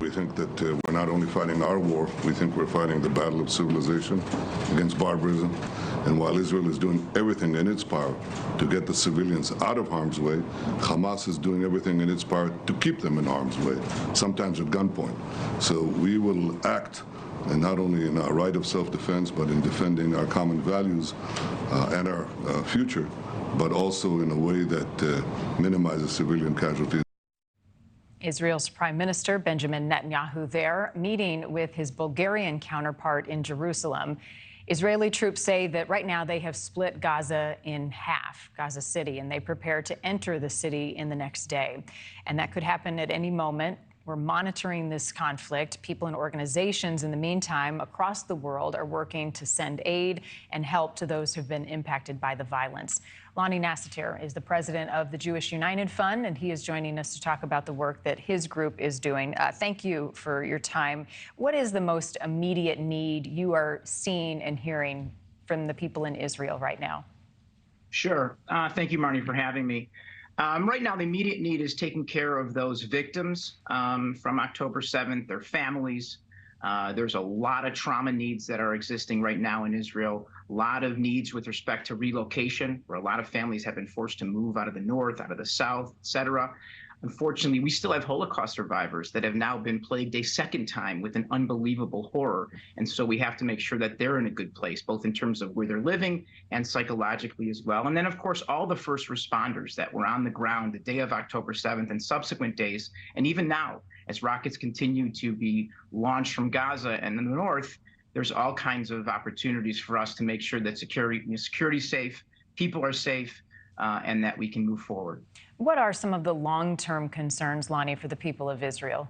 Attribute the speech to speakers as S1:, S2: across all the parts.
S1: We think that we're not only fighting our war, we think we're fighting the battle of civilization against barbarism. And while Israel is doing everything in its power to get the civilians out of harm's way, Hamas is doing everything in its power to keep them in harm's way, sometimes at gunpoint. So we will act, and not only in our right of self-defense, but in defending our common values and our future, but also in a way that minimizes civilian casualties.
S2: Israel's Prime Minister Benjamin Netanyahu there, meeting with his Bulgarian counterpart in Jerusalem. Israeli troops say that right now they have split Gaza in half, Gaza City, and they prepare to enter the city in the next day. And that could happen at any moment. We're monitoring this conflict. People and organizations in the meantime across the world are working to send aid and help to those who've been impacted by the violence. Lonnie Nasatir is the president of the Jewish United Fund, and he is joining us to talk about the work that his group is doing. Thank you for your time. What is the most immediate need you are seeing and hearing from the people in Israel right now?
S3: Sure. Thank you, Marni, for having me. Right now, the immediate need is taking care of those victims from October 7th, their families. There's a lot of trauma needs that are existing right now in Israel, a lot of needs with respect to relocation, where a lot of families have been forced to move out of the north, out of the south, et cetera. Unfortunately, we still have Holocaust survivors that have now been plagued a second time with an unbelievable horror. And so we have to make sure that they're in a good place, both in terms of where they're living and psychologically as well. And then, of course, all the first responders that were on the ground the day of October 7th and subsequent days, and even now, as rockets continue to be launched from Gaza and in the north, there's all kinds of opportunities for us to make sure that security is safe, people are safe, and that we can move forward.
S2: What are some of the long-term concerns, Lonnie, for the people of Israel?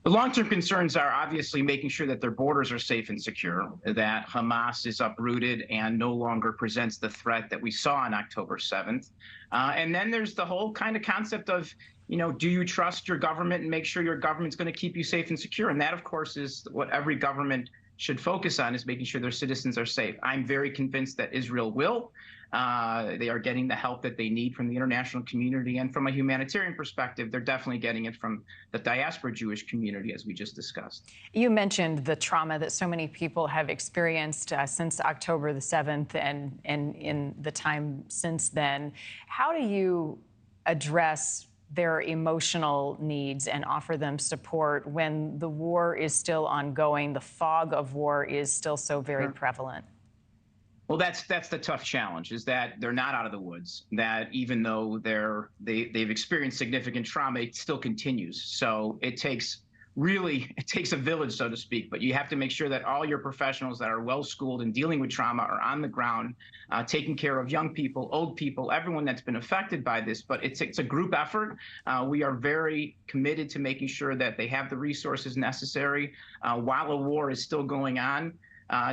S3: The long-term concerns are obviously making sure that their borders are safe and secure, that Hamas is uprooted and no longer presents the threat that we saw on October 7th. And then there's the whole kind of concept of, do you trust your government and make sure your government's going to keep you safe and secure? And that, of course, is what every government should focus on, is making sure their citizens are safe. I'm very convinced that Israel will. They are getting the help that they need from the international community, and from a humanitarian perspective, they're definitely getting it from the diaspora Jewish community, as we just discussed.
S2: You mentioned the trauma that so many people have experienced since October the 7th and in the time since then. How do you address their emotional needs and offer them support when the war is still ongoing, the fog of war is still so very prevalent?
S3: Well, that's the tough challenge, is that they're not out of the woods, that even though they've experienced significant trauma, it still continues. So it takes a village, so to speak, but you have to make sure that all your professionals that are well-schooled in dealing with trauma are on the ground, taking care of young people, old people, everyone that's been affected by this. But it's a group effort. We are very committed to making sure that they have the resources necessary while a war is still going on,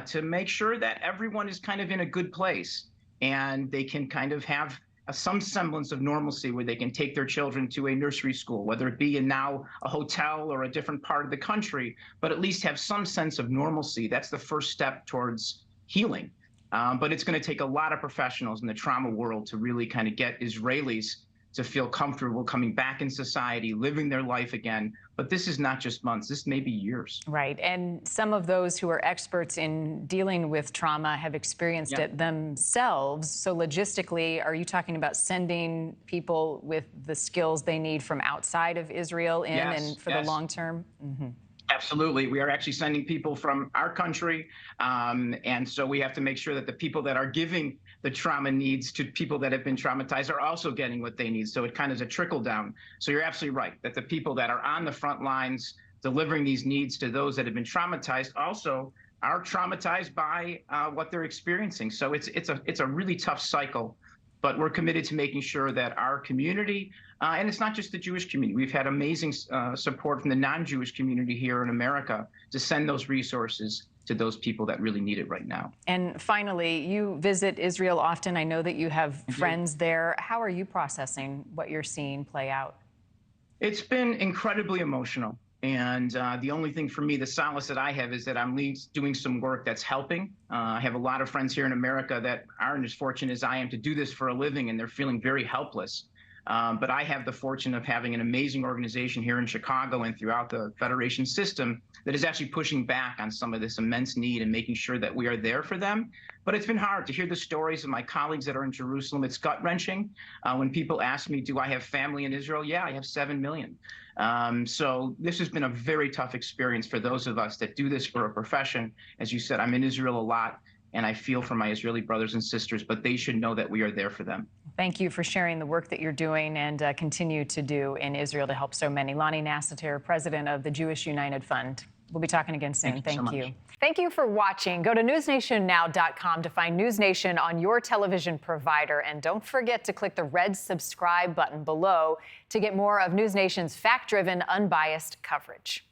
S3: to make sure that everyone is kind of in a good place and they can kind of have some semblance of normalcy, where they can take their children to a nursery school, whether it be in now a hotel or a different part of the country, but at least have some sense of normalcy. That's the first step towards healing. But it's going to take a lot of professionals in the trauma world to really kind of get Israelis to feel comfortable coming back in society, living their life again. But this is not just months, this may be years.
S2: Right, and some of those who are experts in dealing with trauma have experienced it themselves. So logistically, are you talking about sending people with the skills they need from outside of Israel in and for the long term? Mm-hmm.
S3: Absolutely. We are actually sending people from our country. And so we have to make sure that the people that are giving the trauma needs to people that have been traumatized are also getting what they need. So it kind of is a trickle down. So you're absolutely right that the people that are on the front lines delivering these needs to those that have been traumatized also are traumatized by what they're experiencing. So it's a really tough cycle. But we're committed to making sure that our community, and it's not just the Jewish community, we've had amazing support from the non-Jewish community here in America to send those resources to those people that really need it right now.
S2: And finally, you visit Israel often. I know that you have friends there. How are you processing what you're seeing play out?
S3: It's been incredibly emotional. And the only thing for me, the solace that I have, is that I'm doing some work that's helping. I have a lot of friends here in America that aren't as fortunate as I am to do this for a living, and they're feeling very helpless. But I have the fortune of having an amazing organization here in Chicago and throughout the Federation system that is actually pushing back on some of this immense need and making sure that we are there for them. But it's been hard to hear the stories of my colleagues that are in Jerusalem. It's gut-wrenching. When people ask me, do I have family in Israel? Yeah, I have 7 million. So this has been a very tough experience for those of us that do this for a profession. As you said, I'm in Israel a lot, and I feel for my Israeli brothers and sisters, but they should know that we are there for them.
S2: Thank you for sharing the work that you're doing and continue to do in Israel to help so many. Lonnie Nasatir, president of the Jewish United Fund. We'll be talking again soon. Thank you. Thank you for watching. Go to newsnationnow.com to find NewsNation on your television provider. And don't forget to click the red subscribe button below to get more of NewsNation's fact-driven, unbiased coverage.